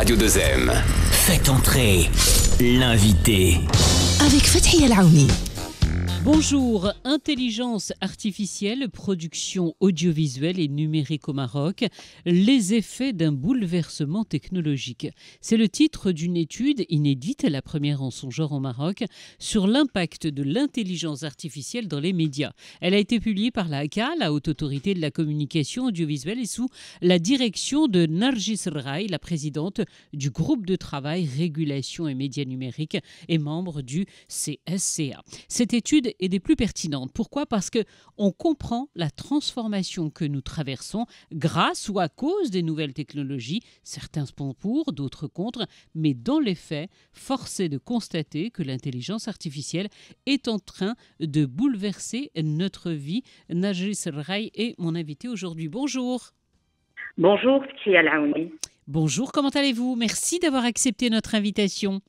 Radio 2M. Faites entrer l'invité. Avec Fathia El-Aouni. Bonjour, intelligence artificielle, production audiovisuelle et numérique au Maroc, les effets d'un bouleversement technologique. C'est le titre d'une étude inédite, la première en son genre au Maroc, sur l'impact de l'intelligence artificielle dans les médias. Elle a été publiée par la HACA, la Haute Autorité de la Communication Audiovisuelle, et sous la direction de Nargis Raï, la présidente du groupe de travail Régulation et médias numériques et membre du CSCA. Cette étude est des plus pertinentes. Pourquoi ? Parce qu'on comprend la transformation que nous traversons grâce ou à cause des nouvelles technologies. Certains sont pour, d'autres contre, mais dans les faits, force est de constater que l'intelligence artificielle est en train de bouleverser notre vie. Nargis Raï est mon invité aujourd'hui. Bonjour. Bonjour, Fathia El-Aouni. Bonjour, comment allez-vous ? Merci d'avoir accepté notre invitation.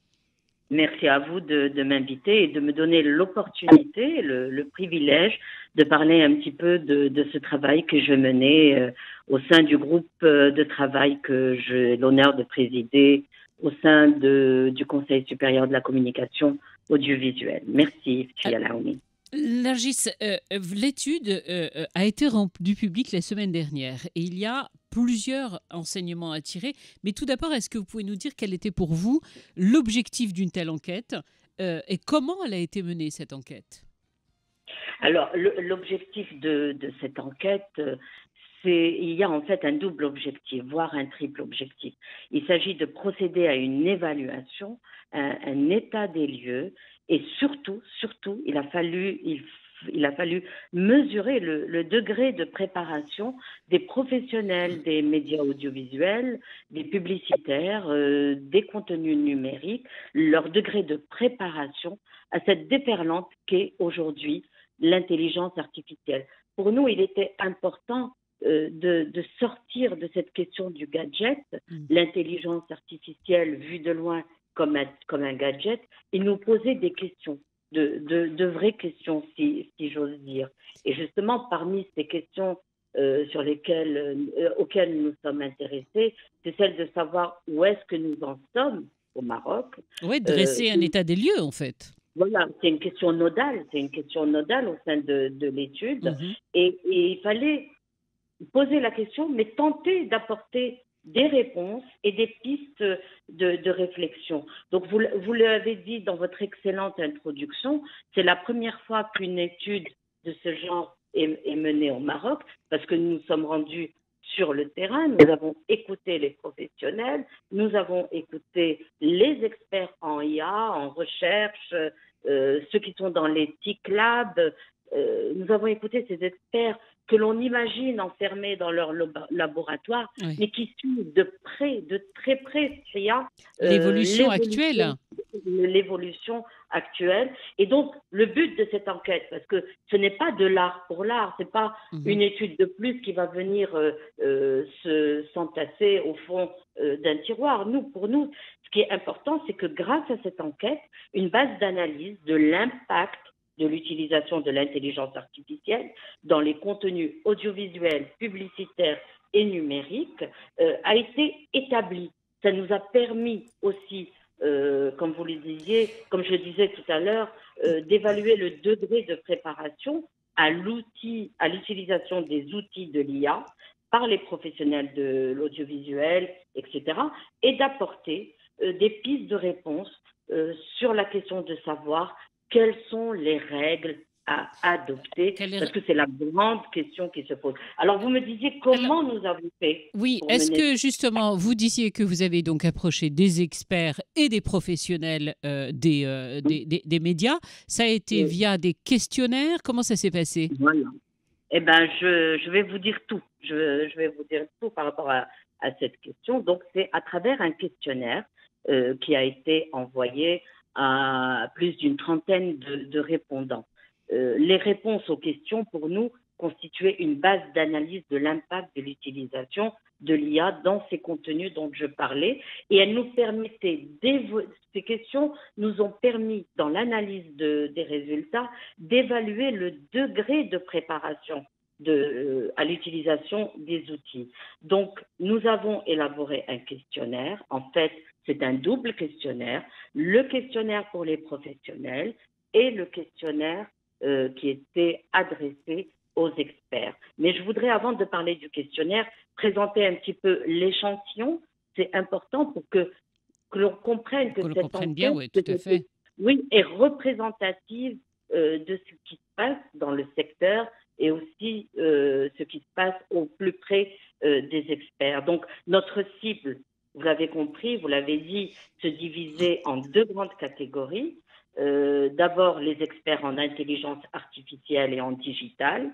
Merci à vous de m'inviter et de me donner l'opportunité, le privilège de parler un petit peu de ce travail que je menais au sein du groupe de travail que j'ai l'honneur de présider au sein du Conseil supérieur de la communication audiovisuelle. Merci, Fathia El-Aouni. Nargis, l'étude a été rendue publique la semaine dernière et il y a plusieurs enseignements à tirer. Mais tout d'abord, est-ce que vous pouvez nous dire quel était pour vous l'objectif d'une telle enquête et comment elle a été menée, cette enquête ? Alors, l'objectif de cette enquête, il y a en fait un double objectif, voire un triple objectif. Il s'agit de procéder à une évaluation, un état des lieux, et surtout, il a fallu mesurer le degré de préparation des professionnels des médias audiovisuels, des publicitaires, des contenus numériques, leur degré de préparation à cette déferlante qu'est aujourd'hui l'intelligence artificielle. Pour nous, il était important de sortir de cette question du gadget, l'intelligence artificielle vue de loin comme un gadget, et nous poser des questions, de vraies questions, si j'ose dire. Et justement, parmi ces questions auxquelles nous sommes intéressés, c'est celle de savoir où est-ce que nous en sommes au Maroc. Oui, dresser un état des lieux, en fait. Voilà, c'est une question nodale au sein de l'étude. Et il fallait poser la question, mais tenter d'apporter des réponses et des pistes de réflexion. Donc, vous l'avez dit dans votre excellente introduction, c'est la première fois qu'une étude de ce genre est menée au Maroc, parce que nous nous sommes rendus sur le terrain, nous avons écouté les professionnels, nous avons écouté les experts en IA, en recherche, ceux qui sont dans les TIC Labs, nous avons écouté ces experts que l'on imagine enfermés dans leur laboratoire, oui, mais qui suivent de très près, l'évolution actuelle. L'évolution actuelle. Et donc, le but de cette enquête, parce que ce n'est pas de l'art pour l'art, c'est pas une étude de plus qui va venir s'entasser au fond d'un tiroir. Pour nous, ce qui est important, c'est que grâce à cette enquête, une base d'analyse de l'impact de l'utilisation de l'intelligence artificielle dans les contenus audiovisuels, publicitaires et numériques a été établie. Ça nous a permis aussi, comme je le disais tout à l'heure, d'évaluer le degré de préparation à l'utilisation des outils de l'IA par les professionnels de l'audiovisuel, etc., et d'apporter des pistes de réponse sur la question de savoir quelles sont les règles à adopter, parce que c'est la grande question qui se pose. Alors, vous me disiez comment nous avons fait. Oui, est-ce que justement, vous disiez que vous avez donc approché des experts et des professionnels des médias. Ça a été via des questionnaires. Comment ça s'est passé ? Voilà. Eh bien, je vais vous dire tout. Je vais vous dire tout par rapport à cette question. Donc, c'est à travers un questionnaire qui a été envoyé à plus d'une trentaine de répondants. Les réponses aux questions, pour nous, constituaient une base d'analyse de l'impact de l'utilisation de l'IA dans ces contenus dont je parlais. Et elles nous permettaient, ces questions nous ont permis, dans l'analyse des résultats, d'évaluer le degré de préparation à l'utilisation des outils. Donc, nous avons élaboré un questionnaire. En fait, c'est un double questionnaire. Le questionnaire pour les professionnels et le questionnaire qui était adressé aux experts. Mais je voudrais, avant de parler du questionnaire, présenter un petit peu l'échantillon. C'est important pour que l'on comprenne que cette enquête bien, oui, tout à fait. Oui, est représentative de ce qui se passe dans le secteur et aussi ce qui se passe au plus près des experts. Donc, notre cible, vous l'avez compris, vous l'avez dit, se divisait en deux grandes catégories. D'abord, les experts en intelligence artificielle et en digital,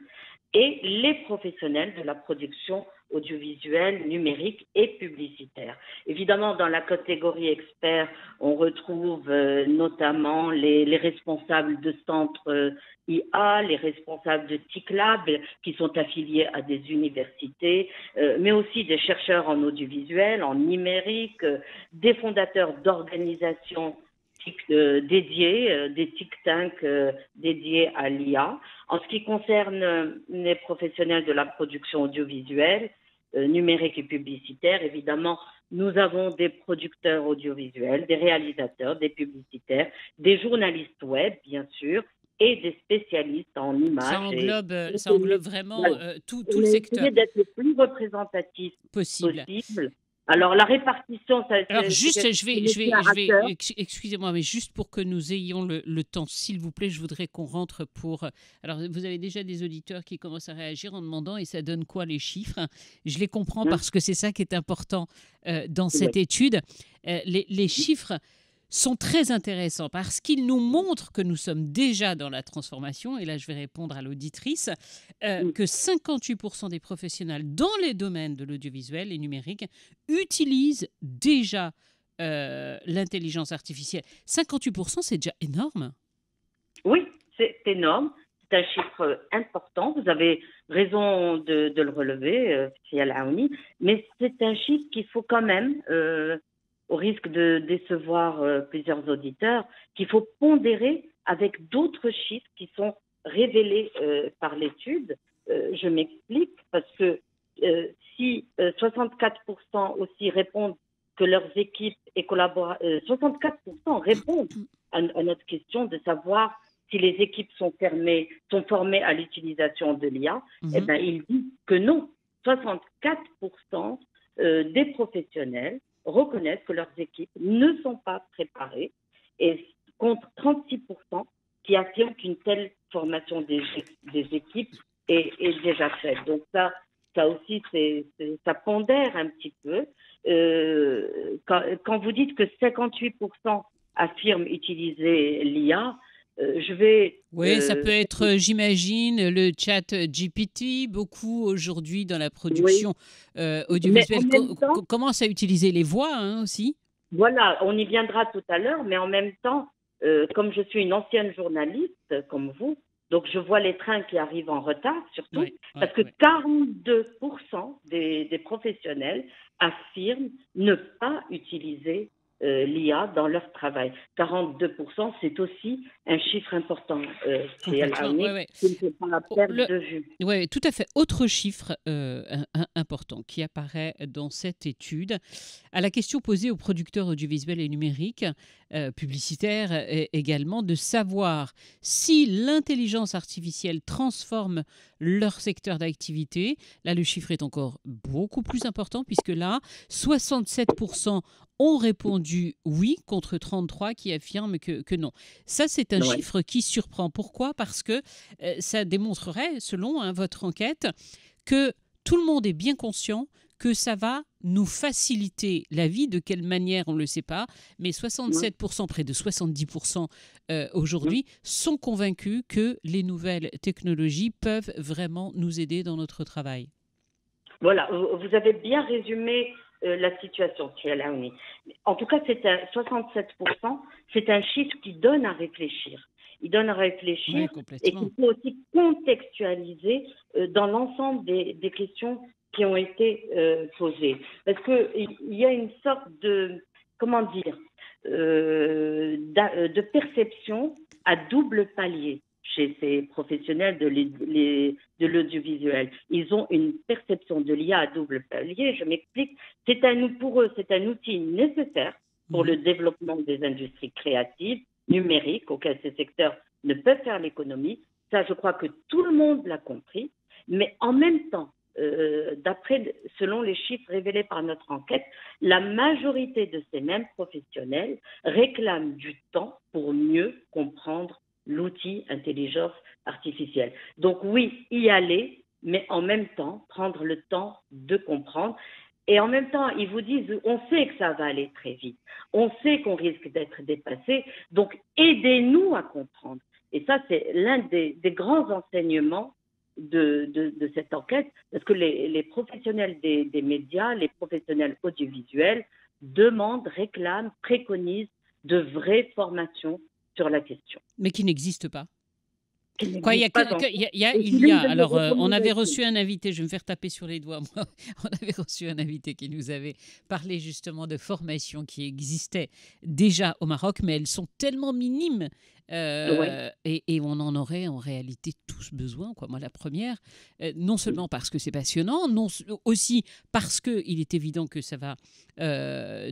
et les professionnels de la production audiovisuelle, numérique et publicitaire. Évidemment, dans la catégorie experts, on retrouve notamment les responsables de centres IA, les responsables de TIC Lab qui sont affiliés à des universités, mais aussi des chercheurs en audiovisuel, en numérique, des fondateurs d'organisations dédiés, des think tanks dédiés à l'IA. En ce qui concerne les professionnels de la production audiovisuelle, numérique et publicitaire, évidemment, nous avons des producteurs audiovisuels, des réalisateurs, des publicitaires, des journalistes web, bien sûr, et des spécialistes en images. Ça englobe vraiment voilà, tout le secteur. Essayer d'être le plus représentatif possible. Alors, la répartition... Alors, juste, excusez-moi, mais juste pour que nous ayons le temps, s'il vous plaît, je voudrais qu'on rentre pour... Alors, vous avez déjà des auditeurs qui commencent à réagir en demandant, et ça donne quoi les chiffres? Je les comprends parce que c'est ça qui est important dans cette étude. Les chiffres sont très intéressants parce qu'ils nous montrent que nous sommes déjà dans la transformation. Et là, je vais répondre à l'auditrice, que 58% des professionnels dans les domaines de l'audiovisuel et numérique utilisent déjà l'intelligence artificielle. 58%, c'est déjà énorme. Oui, c'est énorme. C'est un chiffre important. Vous avez raison de le relever, Fial Aouni. Mais c'est un chiffre qu'il faut quand même... au risque de décevoir plusieurs auditeurs, qu'il faut pondérer avec d'autres chiffres qui sont révélés par l'étude. Je m'explique, parce que si 64% aussi répondent que leurs équipes et collaborateurs, 64% répondent à notre question de savoir si les équipes sont formées à l'utilisation de l'IA, eh bien, ils disent que non. 64% des professionnels reconnaissent que leurs équipes ne sont pas préparées, et contre 36% qui affirment qu'une telle formation des équipes est déjà faite. Donc ça aussi, ça pondère un petit peu. Quand vous dites que 58% affirment utiliser l'IA, Oui, ça peut être, j'imagine, le chat GPT, beaucoup aujourd'hui dans la production audiovisuelle commencent à utiliser les voix aussi. Voilà, on y viendra tout à l'heure, mais en même temps, comme je suis une ancienne journaliste, comme vous, donc je vois les trains qui arrivent en retard, surtout, parce que 42% des professionnels affirment ne pas utiliser l'IA dans leur travail. 42%, c'est aussi un chiffre important. C'est ne faut pas perdre de vue. Oui, tout à fait. Autre chiffre important qui apparaît dans cette étude, à la question posée aux producteurs audiovisuels et numériques, publicitaires également, de savoir si l'intelligence artificielle transforme leur secteur d'activité. Là, le chiffre est encore beaucoup plus important puisque là, 67% ont répondu oui, contre 33 qui affirment que non. Ça, c'est un chiffre qui surprend. Pourquoi? Parce que ça démontrerait, selon votre enquête, que tout le monde est bien conscient que ça va nous faciliter la vie. De quelle manière, on ne le sait pas. Mais 67%, près de 70% aujourd'hui, sont convaincus que les nouvelles technologies peuvent vraiment nous aider dans notre travail. Voilà, vous avez bien résumé la situation, Tielaouni. En tout cas, 67%, c'est un chiffre qui donne à réfléchir. Il donne à réfléchir et qu'il faut aussi contextualiser dans l'ensemble des questions qui ont été posées. Parce qu'il y a une sorte de, de perception à double palier. chez ces professionnels de l'audiovisuel. Ils ont une perception de l'IA à double palier. Je m'explique. Pour eux, c'est un outil nécessaire pour le développement des industries créatives, numériques, auxquelles ces secteurs ne peuvent faire l'économie. Ça, je crois que tout le monde l'a compris. Mais en même temps, selon les chiffres révélés par notre enquête, la majorité de ces mêmes professionnels réclament du temps pour mieux comprendre l'outil intelligence artificielle. Donc oui, y aller, mais en même temps, prendre le temps de comprendre. Et en même temps, ils vous disent, on sait que ça va aller très vite. On sait qu'on risque d'être dépassé. Donc, aidez-nous à comprendre. Et ça, c'est l'un des grands enseignements de cette enquête, parce que les professionnels des médias, les professionnels audiovisuels demandent, réclament, préconisent de vraies formations sur la question. Mais qui n'existent pas. Quoi, alors, on avait reçu un invité, je vais me faire taper sur les doigts, moi. On avait reçu un invité qui nous avait parlé justement de formations qui existaient déjà au Maroc, mais elles sont tellement minimes et on en aurait en réalité tous besoin, quoi. Moi, la première, non seulement parce que c'est passionnant, aussi parce qu'il est évident que ça va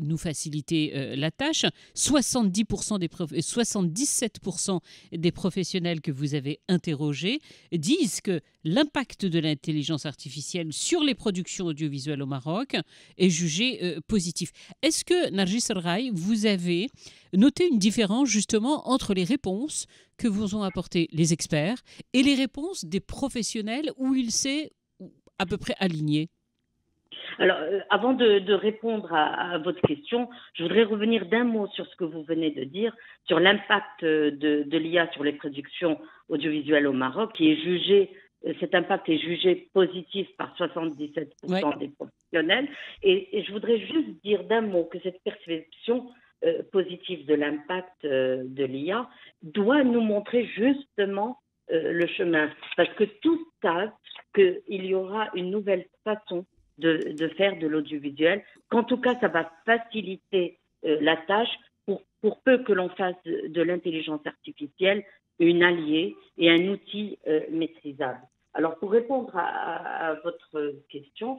nous faciliter la tâche. 77% des professionnels que vous avez interrogés disent que l'impact de l'intelligence artificielle sur les productions audiovisuelles au Maroc est jugé positif. Est-ce que, Nargis El-Rai, vous avez noté une différence justement entre les réponses que vous ont apportées les experts et les réponses des professionnels où il s'est à peu près aligné? Alors, avant de répondre à votre question, je voudrais revenir d'un mot sur ce que vous venez de dire, sur l'impact de l'IA sur les productions audiovisuelles au Maroc, cet impact est jugé positif par 77% des professionnels. Et je voudrais juste dire d'un mot que cette perception positive de l'impact de l'IA doit nous montrer justement le chemin. Parce que tous savent qu'il y aura une nouvelle façon de faire de l'audiovisuel, qu'en tout cas, ça va faciliter la tâche pour peu que l'on fasse de l'intelligence artificielle une alliée et un outil maîtrisable. Alors, pour répondre à votre question,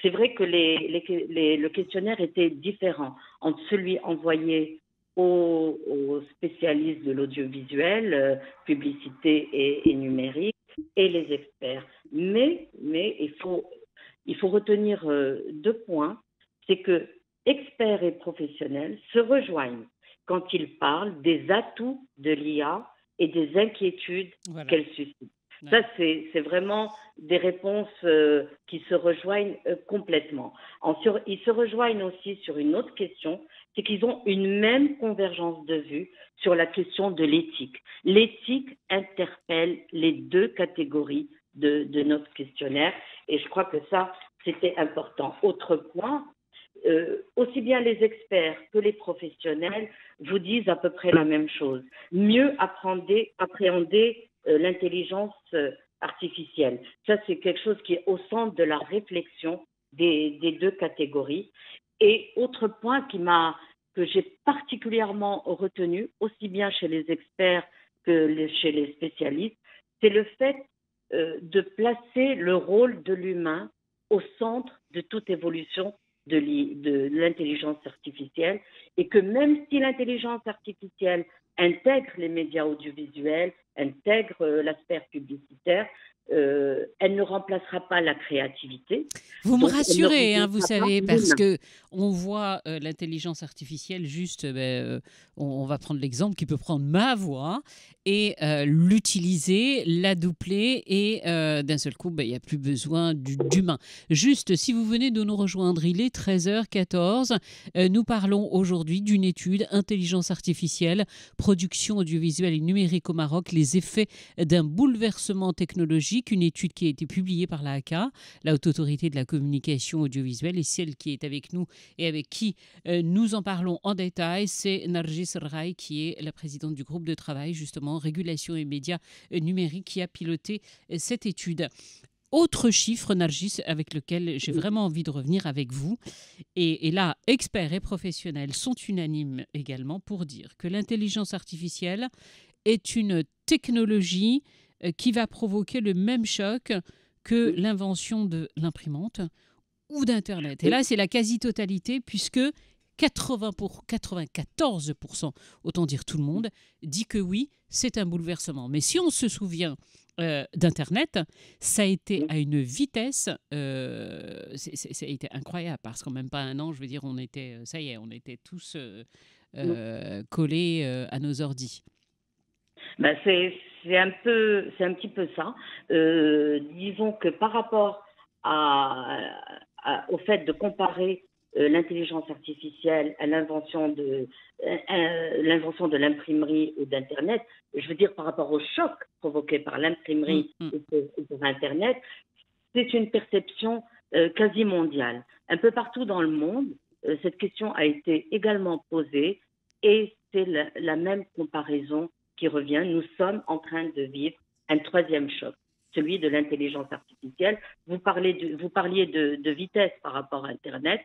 c'est vrai que le questionnaire était différent entre celui envoyé aux spécialistes de l'audiovisuel, publicité et numérique, et les experts. Mais il faut retenir deux points, c'est que experts et professionnels se rejoignent quand ils parlent des atouts de l'IA et des inquiétudes qu'elle suscite. Ça, c'est vraiment des réponses qui se rejoignent complètement. Ils se rejoignent aussi sur une autre question, c'est qu'ils ont une même convergence de vue sur la question de l'éthique. L'éthique interpelle les deux catégories de notre questionnaire et je crois que ça, c'était important. Autre point, aussi bien les experts que les professionnels vous disent à peu près la même chose. Mieux appréhender l'intelligence artificielle. Ça, c'est quelque chose qui est au centre de la réflexion des deux catégories. Et autre point que j'ai particulièrement retenu, aussi bien chez les experts que chez les spécialistes, c'est le fait de placer le rôle de l'humain au centre de toute évolution de l'intelligence artificielle et que même si l'intelligence artificielle intègre les médias audiovisuels, intègre l'aspect publicitaire, elle ne remplacera pas la créativité. Vous me rassurez, vous savez, parce que on voit l'intelligence artificielle juste, on va prendre l'exemple qui peut prendre ma voix et l'utiliser, la doubler et d'un seul coup, il n'y a plus besoin d'humain. Juste, si vous venez de nous rejoindre, il est 13h14. Nous parlons aujourd'hui d'une étude intelligence artificielle, production audiovisuelle et numérique au Maroc, les effets d'un bouleversement technologique, une étude qui a été publiée par la HACA, la Haute Autorité de la Communication Audiovisuelle, et celle qui est avec nous et avec qui nous en parlons en détail, c'est Nargis El-Rai, qui est la présidente du groupe de travail, justement, Régulation et médias numériques, qui a piloté cette étude. Autre chiffre, Nargis, avec lequel j'ai vraiment envie de revenir avec vous, et là, experts et professionnels sont unanimes également pour dire que l'intelligence artificielle est une technologie qui va provoquer le même choc que l'invention de l'imprimante ou d'Internet. Et là, c'est la quasi-totalité, puisque 94%, autant dire tout le monde, dit que oui, c'est un bouleversement. Mais si on se souvient d'Internet, ça a été à une vitesse, ça a été incroyable, parce qu'en même pas un an, je veux dire, on était tous collés à nos ordis. Ben c'est un petit peu ça. Disons que par rapport au fait de comparer l'intelligence artificielle à l'invention de l'imprimerie ou d'Internet, je veux dire par rapport au choc provoqué par l'imprimerie ou pour Internet, c'est une perception quasi mondiale. Un peu partout dans le monde, cette question a été également posée et c'est la même comparaison qui revient. Nous sommes en train de vivre un troisième choc, celui de l'intelligence artificielle. Vous parliez de vitesse par rapport à Internet.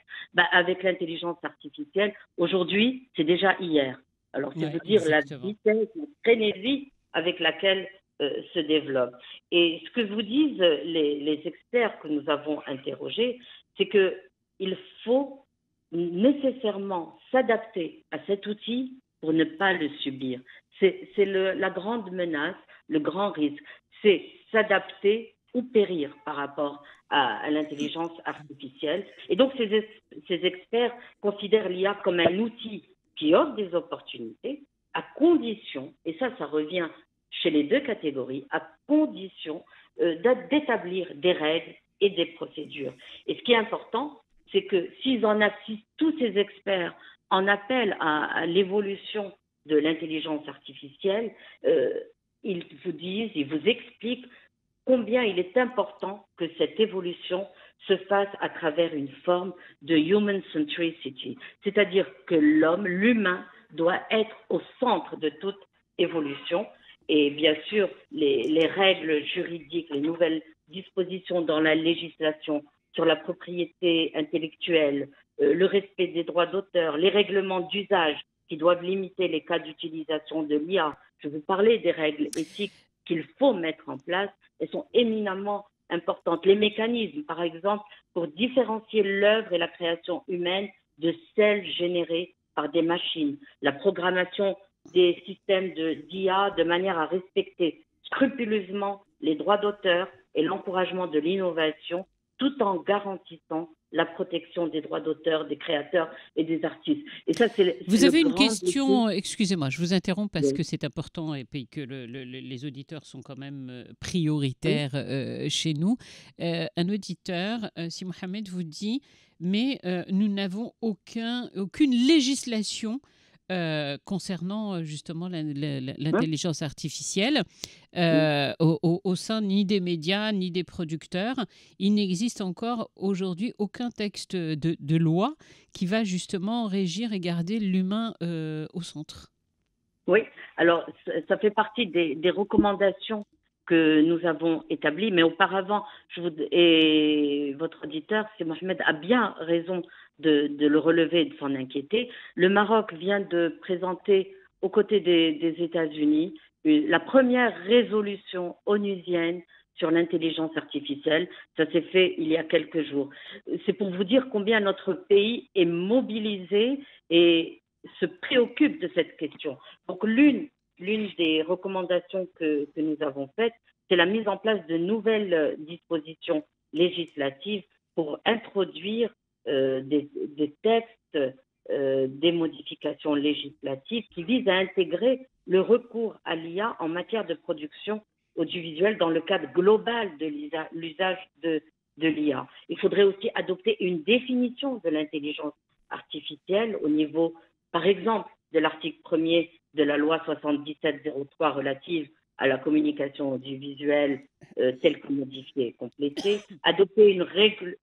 Avec l'intelligence artificielle, aujourd'hui, c'est déjà hier. Alors, c'est vous dire exactement. La vitesse, la frénésie avec laquelle se développe. Et ce que vous disent les experts que nous avons interrogés, c'est qu'il faut nécessairement s'adapter à cet outil pour ne pas le subir. C'est la grande menace, le grand risque. C'est s'adapter ou périr par rapport à l'intelligence artificielle. Et donc, ces experts considèrent l'IA comme un outil qui offre des opportunités à condition, et ça revient chez les deux catégories, à condition d'établir des règles et des procédures. Et ce qui est important, c'est que s'ils en assistent, tous ces experts en appellent à l'évolution de l'intelligence artificielle, ils vous expliquent combien il est important que cette évolution se fasse à travers une forme de human centricity, c'est-à-dire que l'humain, doit être au centre de toute évolution. Et bien sûr, les règles juridiques, les nouvelles dispositions dans la législation sur la propriété intellectuelle, le respect des droits d'auteur, les règlements d'usage qui doivent limiter les cas d'utilisation de l'IA. Je vous parlais des règles éthiques qu'il faut mettre en place. Elles sont éminemment importantes. Les mécanismes, par exemple, pour différencier l'œuvre et la création humaine de celles générées par des machines. La programmation des systèmes d'IA de manière à respecter scrupuleusement les droits d'auteur et l'encouragement de l'innovation, tout en garantissant la protection des droits d'auteur, des créateurs et des artistes. Et ça, vous avez une question, excusez-moi, je vous interromps parce que c'est important et puis que les auditeurs sont quand même prioritaires chez nous. Un auditeur, Si Mohamed, vous dit, mais nous n'avons aucune législation concernant justement l'intelligence artificielle au sein ni des médias ni des producteurs. Il n'existe encore aujourd'hui aucun texte de loi qui va justement régir et garder l'humain au centre. Oui, alors ça fait partie des recommandations que nous avons établies, mais auparavant, et votre auditeur, c'est Mohamed, a bien raison de le relever et de s'en inquiéter. Le Maroc vient de présenter, aux côtés des États-Unis, la première résolution onusienne sur l'intelligence artificielle. Ça s'est fait il y a quelques jours. C'est pour vous dire combien notre pays est mobilisé et se préoccupe de cette question. Donc l'une des recommandations que nous avons faites, c'est la mise en place de nouvelles dispositions législatives pour introduire des textes, des modifications législatives qui visent à intégrer le recours à l'IA en matière de production audiovisuelle dans le cadre global de l'usage de l'IA. Il faudrait aussi adopter une définition de l'intelligence artificielle au niveau, par exemple, de l'article 1er de la loi 7703 relative à la communication audiovisuelle telle que modifiée et complétée, adopter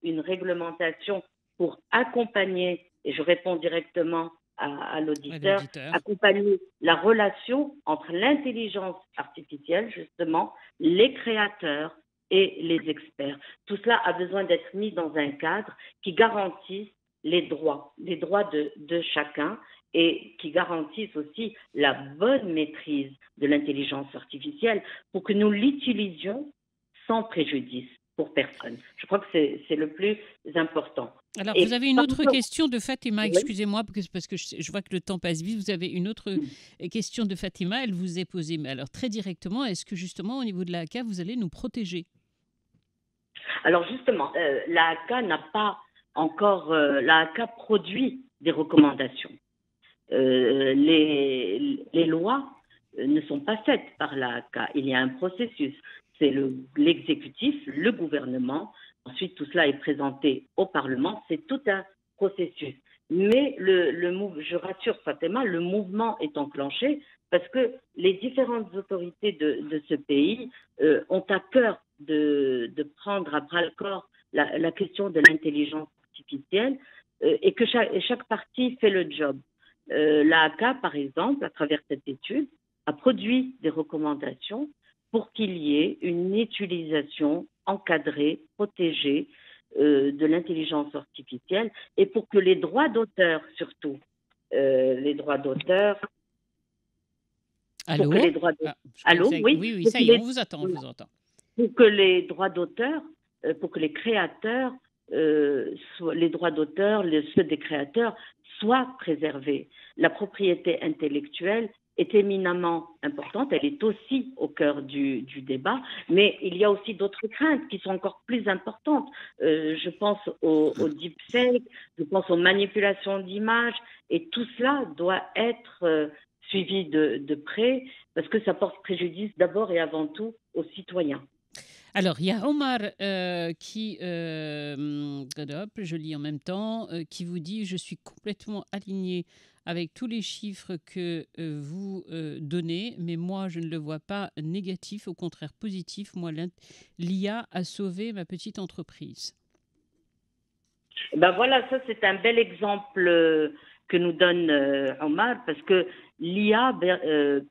une réglementation pour accompagner, et je réponds directement à l'auditeur, accompagner la relation entre l'intelligence artificielle, justement, les créateurs et les experts. Tout cela a besoin d'être mis dans un cadre qui garantisse les droits de chacun et qui garantissent aussi la bonne maîtrise de l'intelligence artificielle pour que nous l'utilisions sans préjudice pour personne. Je crois que c'est le plus important. Alors, Et vous avez une autre question de Fatima, oui. excusez-moi, parce que je vois que le temps passe vite. Vous avez une autre question de Fatima, elle vous est posée, mais alors très directement, est-ce que justement, au niveau de l'AAK, vous allez nous protéger? Alors justement, l'AAK n'a pas encore, l'AAK produit des recommandations. Les lois ne sont pas faites par l'AAK. Il y a un processus. C'est l'exécutif, le gouvernement. Ensuite, tout cela est présenté au Parlement. C'est tout un processus. Mais je rassure Fatima, le mouvement est enclenché parce que les différentes autorités de ce pays ont à cœur de prendre à bras-le-corps la question de l'intelligence artificielle et que chaque partie fait le job. L'AAK, par exemple, à travers cette étude, a produit des recommandations pour qu'il y ait une utilisation encadrée, protégée de l'intelligence artificielle et pour que les droits d'auteur, surtout, les droits d'auteur... Allô? Allô, oui. Oui, ça y est, on vous attend, on vous entend. Pour que les droits d'auteur, pour que les créateurs, les droits d'auteur, ceux des créateurs, soient préservés. La propriété intellectuelle est éminemment importante, elle est aussi au cœur du débat, mais il y a aussi d'autres craintes qui sont encore plus importantes. Je pense au deepfake, je pense aux manipulations d'images, et tout cela doit être suivi de près, parce que ça porte préjudice d'abord et avant tout aux citoyens. Alors, il y a Omar qui, je lis en même temps, qui vous dit « Je suis complètement aligné avec tous les chiffres que vous donnez, mais moi, je ne le vois pas négatif, au contraire positif. Moi, l'IA a sauvé ma petite entreprise. » Ben voilà, ça c'est un bel exemple que nous donne Omar, parce que l'IA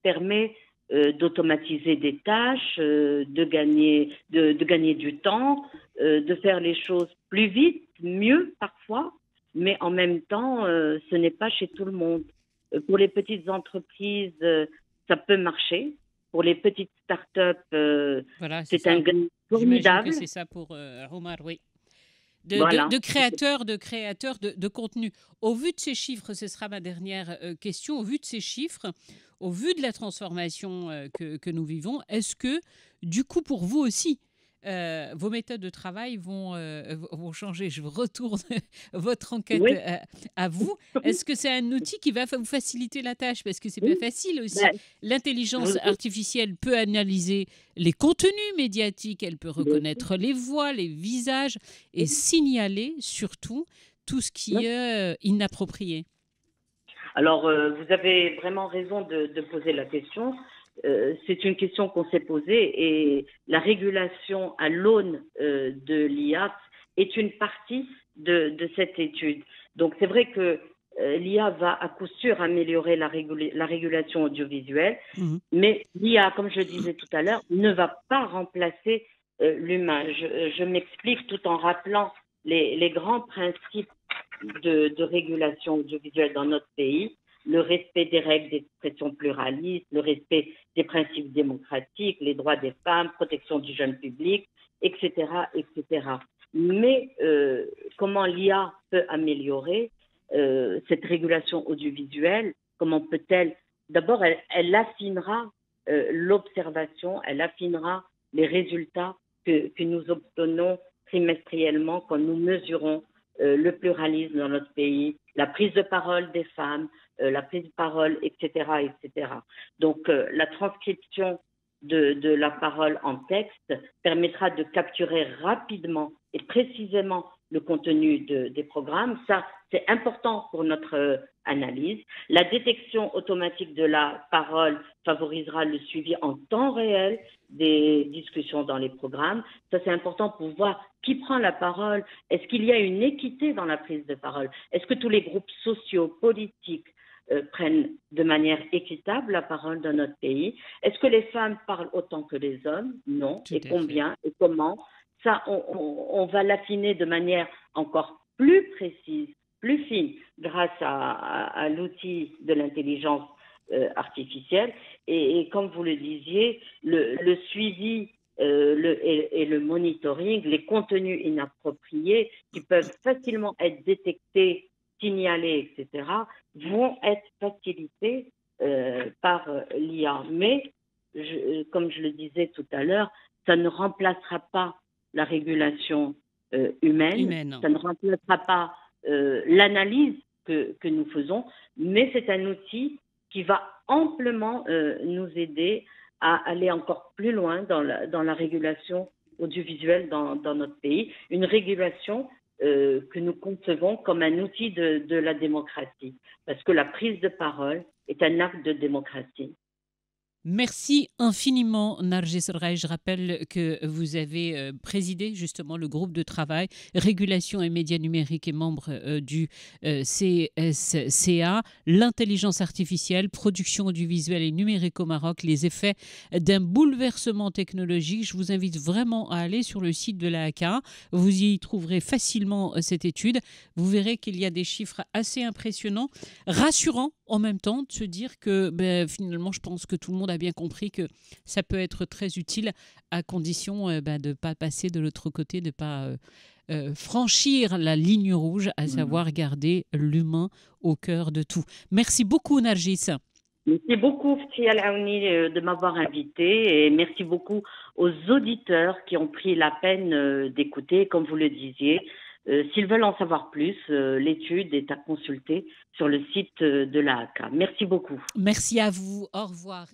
permet d'automatiser des tâches, de gagner du temps, de faire les choses plus vite, mieux parfois, mais en même temps, ce n'est pas chez tout le monde. Pour les petites entreprises, ça peut marcher. Pour les petites startups, voilà, c'est un gain formidable. J'imagine que c'est ça pour Omar, oui. De créateurs de contenu. Au vu de ces chiffres, ce sera ma dernière question, au vu de ces chiffres, au vu de la transformation que nous vivons, est-ce que, du coup, pour vous aussi, vos méthodes de travail vont changer? Je retourne votre enquête à vous. Est-ce que c'est un outil qui va vous faciliter la tâche? Parce que c'est pas facile aussi. L'intelligence artificielle peut analyser les contenus médiatiques, elle peut reconnaître les voix, les visages et signaler surtout tout ce qui est inapproprié. Alors, vous avez vraiment raison de poser la question. C'est une question qu'on s'est posée et la régulation à l'aune de l'IA est une partie de cette étude. Donc, c'est vrai que l'IA va à coup sûr améliorer la régulation audiovisuelle, mais l'IA, comme je le disais tout à l'heure, ne va pas remplacer l'humain. Je m'explique tout en rappelant les grands principes de régulation audiovisuelle dans notre pays. Le respect des règles d'expression pluraliste, le respect des principes démocratiques, les droits des femmes, protection du jeune public, etc., etc. Mais comment l'IA peut améliorer cette régulation audiovisuelle? Comment peut-elle? D'abord, elle affinera l'observation, elle affinera les résultats que nous obtenons trimestriellement quand nous mesurons le pluralisme dans notre pays, la prise de parole des femmes, la prise de parole, etc., etc. Donc, la transcription de la parole en texte permettra de capturer rapidement et précisément le contenu des programmes. Ça, c'est important pour notre analyse. La détection automatique de la parole favorisera le suivi en temps réel des discussions dans les programmes. Ça, c'est important pour voir qui prend la parole. Est-ce qu'il y a une équité dans la prise de parole? Est-ce que tous les groupes sociaux, politiques prennent de manière équitable la parole dans notre pays? Est-ce que les femmes parlent autant que les hommes? Non. Et combien? Et comment? Ça, on va l'affiner de manière encore plus précise plus fine grâce à l'outil de l'intelligence artificielle. Et comme vous le disiez, le suivi et le monitoring, les contenus inappropriés qui peuvent facilement être détectés, signalés, etc., vont être facilités par l'IA. Mais, comme je le disais tout à l'heure, ça ne remplacera pas la régulation humaine, ça ne remplacera pas l'analyse que nous faisons, mais c'est un outil qui va amplement nous aider à aller encore plus loin dans la régulation audiovisuelle dans notre pays, une régulation que nous concevons comme un outil de la démocratie, parce que la prise de parole est un acte de démocratie. Merci infiniment, Nargis Rai. Je rappelle que vous avez présidé justement le groupe de travail Régulation et médias numériques et membre du CSCA, l'intelligence artificielle, production audiovisuelle et numérique au Maroc, les effets d'un bouleversement technologique. Je vous invite vraiment à aller sur le site de l'AACA. Vous y trouverez facilement cette étude. Vous verrez qu'il y a des chiffres assez impressionnants, rassurants en même temps, de se dire que finalement, je pense que tout le monde a bien compris que ça peut être très utile à condition de ne pas passer de l'autre côté, de ne pas franchir la ligne rouge, à savoir garder l'humain au cœur de tout. Merci beaucoup, Nargis. Merci beaucoup, Fathia El Aouni, de m'avoir invité, et merci beaucoup aux auditeurs qui ont pris la peine d'écouter, comme vous le disiez. S'ils veulent en savoir plus, l'étude est à consulter sur le site de l'AACA. Merci beaucoup. Merci à vous. Au revoir.